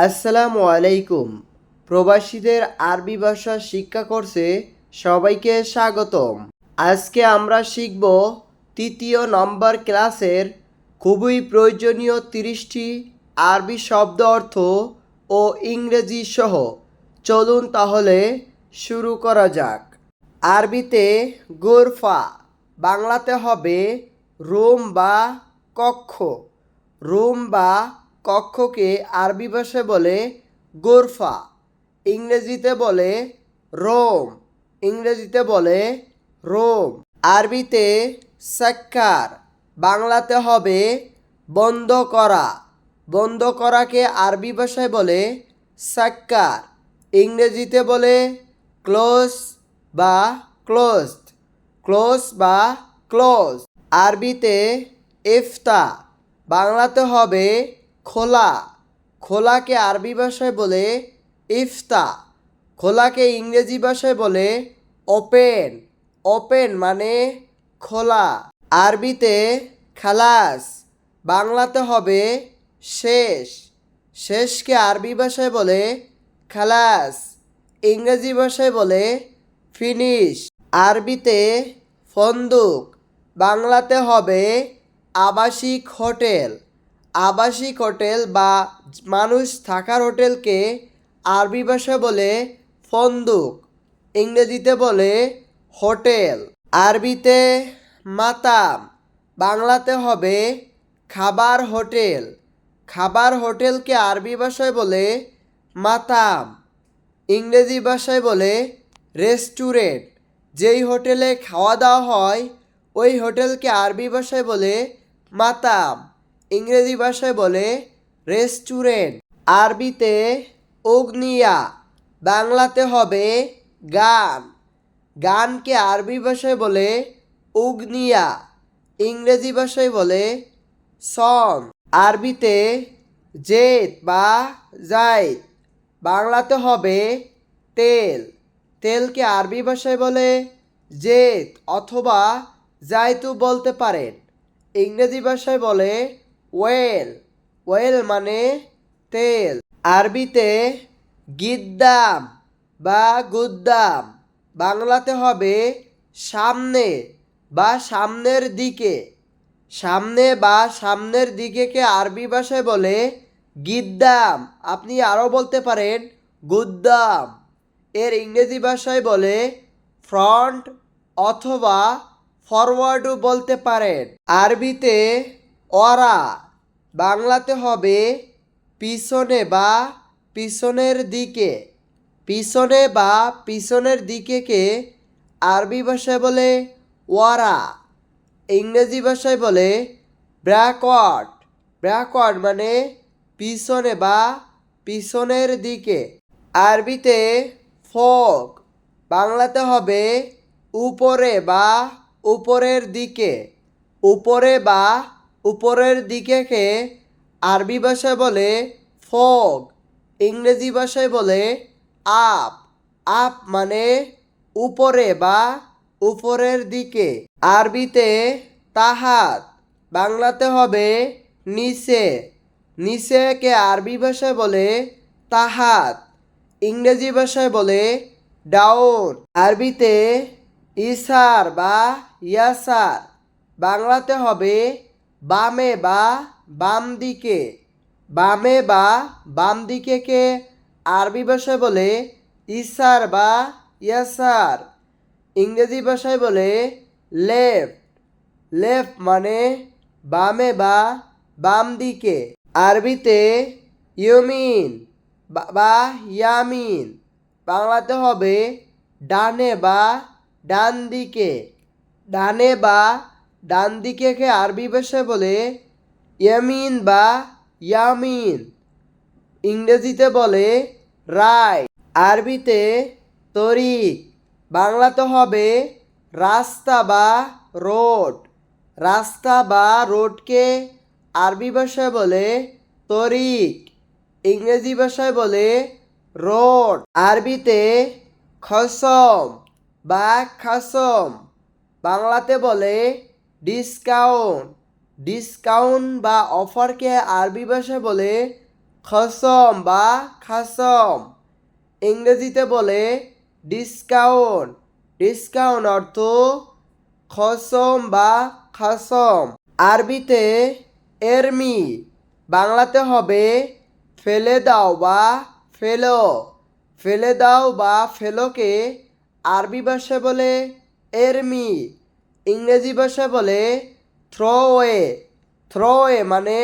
আসসালামু আলাইকুম। প্রবাসীদের আরবি ভাষা শিক্ষা কোর্সে সবাইকে স্বাগতম। আজকে আমরা শিখব তৃতীয় নম্বর ক্লাসের খুবই প্রয়োজনীয় 30টি আরবি শব্দ অর্থ ও ইংরেজি সহ। চলুন তাহলে শুরু করা যাক। আরবিতে গোরফা, বাংলাতে হবে রুম বা কক্ষ। রুম বা কক্ষকে আরবি ভাষায় বলে গোরফা, ইংরেজিতে বলে রোম। ইংরেজিতে বলে রোম। আরবিতে সাক্কার, বাংলাতে হবে বন্ধ করা। বন্ধ করাকে আরবি ভাষায় বলে সাক্কার, ইংরেজিতে বলে ক্লোজ বা ক্লোজড। ক্লোজ বা ক্লোজ। আরবিতে ইফতা, বাংলাতে হবে খোলা। খোলাকে আরবি ভাষায় বলে ইফতা। খোলাকে ইংরেজি ভাষায় বলে ওপেন। ওপেন মানে খোলা। আরবিতে খালাস, বাংলাতে হবে শেষ। শেষকে আরবি ভাষায় বলে খালাস, ইংরেজি ভাষায় বলে ফিনিশ। আরবিতে ফন্দুক, বাংলাতে হবে আবাসিক হোটেল। আবাসিক হোটেল বা মানুষ থাকার হোটেলকে আরবি ভাষায় বলে ফন্দুক, ইংরেজিতে বলে হোটেল। আরবিতে মাতাম, বাংলাতে হবে খাবার হোটেল। খাবার হোটেলকে আরবি ভাষায় বলে মাতাম, ইংরেজি ভাষায় বলে রেস্টুরেন্ট। যেই হোটেলে খাওয়া দাওয়া হয় ওই হোটেলকে আরবি ভাষায় বলে মাতাম, ইংরেজি ভাষায় বলে রেস্টুরেন্ট। আরবিতে অগ্নিয়া, বাংলাতে হবে গান। গানকে আরবি ভাষায় বলে উগনিয়া, ইংরেজি ভাষায় বলে সং। আরবিতে জেত বা জাইত, বাংলাতে হবে তেল। তেলকে আরবি ভাষায় বলে জেত অথবা জাইতু বলতে পারেন, ইংরেজি ভাষায় বলে ওয়েল। ওয়েল মানে তেল। আরবিতে গিদ্দাম বা গুদ্দাম, বাংলাতে হবে সামনে বা সামনের দিকে। সামনে বা সামনের দিকেকে আরবি ভাষায় বলে গিদ্দাম। আপনি আরও বলতে পারেন গুদ্দাম। এর ইংরেজি ভাষায় বলে ফ্রন্ট অথবা ফরওয়ার্ডও বলতে পারেন। আরবিতে অরা, বাংলাতে হবে পিছনে বা পিছনের দিকে। পিছনে বা পিছনের দিকেকে আরবি ভাষায় বলে ওয়ারা, ইংরেজি ভাষায় বলে ব্যাকওয়ার্ড। ব্যাকওয়ার্ড মানে পিছনে বা পিছনের দিকে। আরবিতে ফোক, বাংলাতে হবে উপরে বা উপরের দিকে। উপরে বা উপরের দিকেকে আরবি ভাষায় বলে ফোক, ইংরেজি ভাষায় বলে আপ। আপ মানে উপরে বা উপরের দিকে। আরবিতে তাহাত, বাংলাতে হবে নিচে। নিচেকে আরবি ভাষায় বলে তাহাত, ইংরেজি ভাষায় বলে ডাউন। আরবিতে ইসার বা ইয়াসার, বাংলাতে হবে বামে বা বাম দিকে। বামে বা বাম দিকেকে আরবি ভাষায় বলে ইসার বা ইয়াসার, ইংরেজি ভাষায় বলে লেফট। লেফট মানে বামে বা বাম দিকে। আরবিতে ইয়মিন বা ইয়ামিন, বাংলাতে হবে ডানে বা ডান দিকে। ডানে বা ডান দিকেকে আরবি ভাষায় বলে ইয়ামিন বা ইয়ামিন, ইংরেজিতে বলে রাইট। আরবিতে তরিক, বাংলাতে হবে রাস্তা বা রোড। রাস্তা বা রোডকে আরবি ভাষায় বলে তরিক, ইংরেজি ভাষায় বলে রোড। আরবিতে খসম বা খাসম, বাংলাতে বলে ডিসকাউন্ট। ডিসকাউন্ট বা অফারকে আরবি ভাষায় বলে খসম বা খাসম। ইংরেজিতে বলে ডিসকাউন্ট। ডিসকাউন্ট অর্থ খসম বা খাসম। আরবিতে এরমি, বাংলাতে হবে ফেলে দাও বা ফেলো। ফেলে দাও বা ফেলোকে আরবি ভাষায় বলে এরমি, ইংরেজি ভাষায় বলে থ্রোওয়ে। থ্রোওয়ে মানে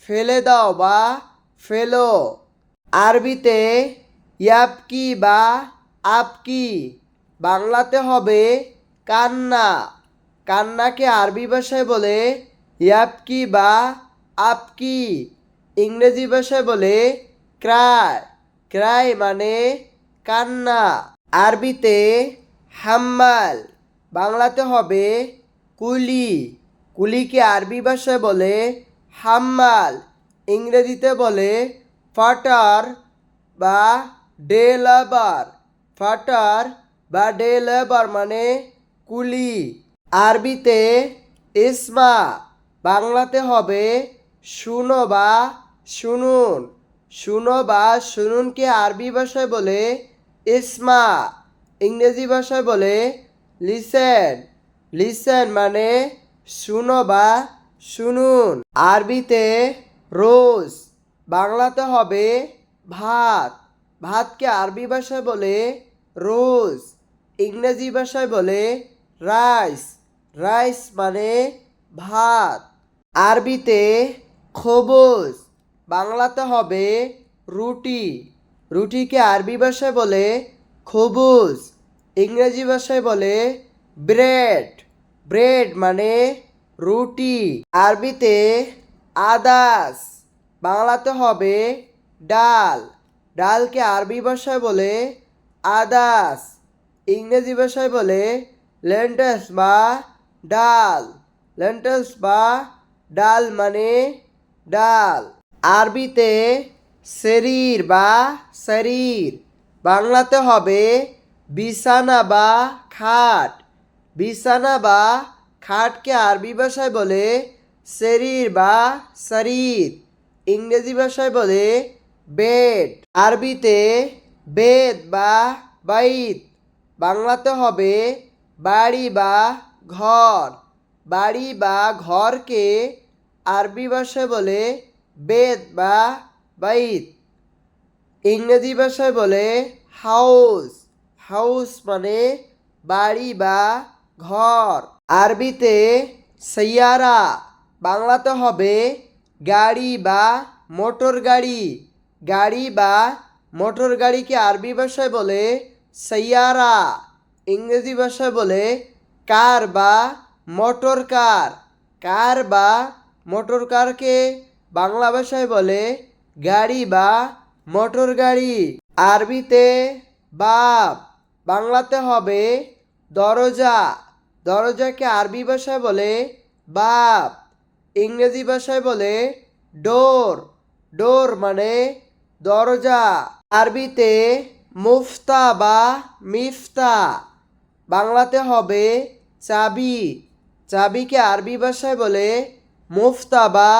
ফেলে দাও বা ফেলো। আরবিতে ইয়াবকি বা আপকি, বাংলাতে হবে কান্না। কান্নাকে আরবি ভাষায় বলে ইয়াবকি বা আপকি, ইংরেজি ভাষায় বলে ক্রাই। ক্রাই মানে কান্না। আরবিতে হাম্মাল, বাংলাতে হবে কুলি। কুলিকে আরবি ভাষায় বলে হাম্মাল, ইংরেজিতে বলে ফাটার বা ডে লেবার। ফাটার বা ডে লেবার মানে কুলি। আরবিতে ইসমা, বাংলাতে হবে শুনো বা শুনুন। শুনো বা শুনুনকে আরবি ভাষায় বলে ইসমা, ইংরেজি ভাষায় বলে লিসেন। লিসেন মানে শুনো বা শুনুন। আরবিতে রোজ, বাংলাতে হবে ভাত। ভাতকে আরবি ভাষায় বলে রোজ, ইংরেজি ভাষায় বলে রাইস। রাইস মানে ভাত। আরবিতে খবুজ, বাংলাতে হবে রুটি। রুটিকে আরবি ভাষায় বলে খবুজ, ইংরেজি ভাষায় বলে ব্রেড। ব্রেড মানে রুটি। আরবিতে আদাস, বাংলাতে হবে ডাল। ডালকে আরবি ভাষায় বলে আদাস, ইংরেজি ভাষায় বলে লেন্টেলস বা ডাল। লেন্টেলস বা ডাল মানে ডাল। আরবিতে শরীর বা শরীর, বাংলাতে হবে বিছানা বা খাট। বিছানা বা খাটকে আরবি ভাষায় বলে শরীর বা শরীর, ইংরেজি ভাষায় বলে বেড। আরবিতে বেদ বা বাইত, বাংলাতে হবে বাড়ি বা ঘর। বাড়ি বা ঘরকে আরবি ভাষায় বলে বেদ বা বাইত, ইংরেজি ভাষায় বলে হাউস। হাউস মানে বাড়ি বা ঘর। আরবিতে সাইয়ারা, বাংলাতে হবে গাড়ি বা মোটর গাড়ি। গাড়ি বা মোটর গাড়িকে আরবি ভাষায় বলে সাইয়ারা, ইংরেজি ভাষায় বলে কার বা মোটর কার। কার বা মোটর কারকে বাংলা ভাষায় বলে গাড়ি বা মোটর গাড়ি। আরবিতে বাব, বাংলাতে হবে দরজা। দরজাকে আরবি ভাষায় বলে বাব, ইংরেজি ভাষায় বলে ডোর। ডোর মানে দরজা। আরবিতে মুফতা বা মিফতা, বাংলাতে হবে চাবি। চাবিকে আরবি ভাষায় বলে মুফতা বা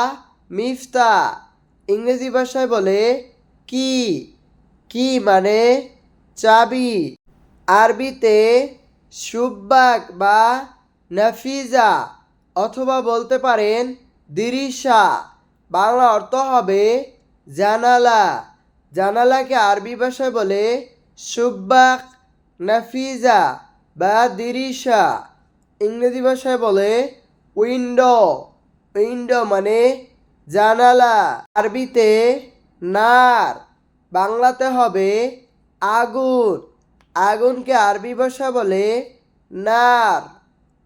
মিফতা, ইংরেজি ভাষায় বলে কি। কি মানে চাবি। আরবিতে সুব্বাক বা নাফিজা অথবা বলতে পারেন দিরিশা, বাংলা অর্থ হবে জানালা। জানালাকে আরবি ভাষায় বলে সুব্বাক, নাফিজা বা দিরিশা, ইংরেজি ভাষায় বলে উইন্ডো। উইন্ডো মানে জানালা। আরবিতে নার, বাংলাতে হবে আগুন। আগুনকে আরবি ভাষা বলে নার,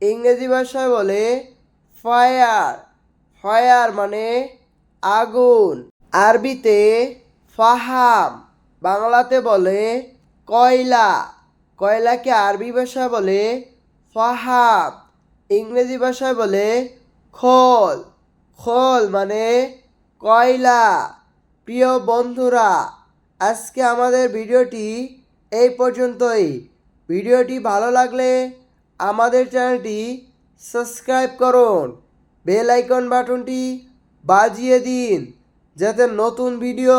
ইংরেজি ভাষায় বলে ফায়ার। ফায়ার মানে আগুন। আরবিতে ফাহাম, বাংলাতে বলে কয়লা। কয়লাকে আরবি ভাষা বলে ফাহাম, ইংরেজি ভাষায় বলে খোল। খোল মানে কয়লা। প্রিয় বন্ধুরা, আজকে আমাদের ভিডিওটি এই পর্যন্তই। ভিডিওটি ভালো লাগলে আমাদের চ্যানেলটি সাবস্ক্রাইব করুন, বেল আইকন বাটনটি বাজিয়ে দিন যাতে নতুন ভিডিও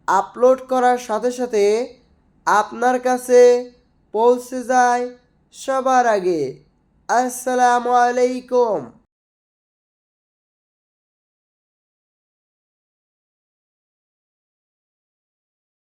আপলোড করার সাথে সাথে আপনার কাছে পৌঁছে যায় সবার আগে। আসসালামু আলাইকুম।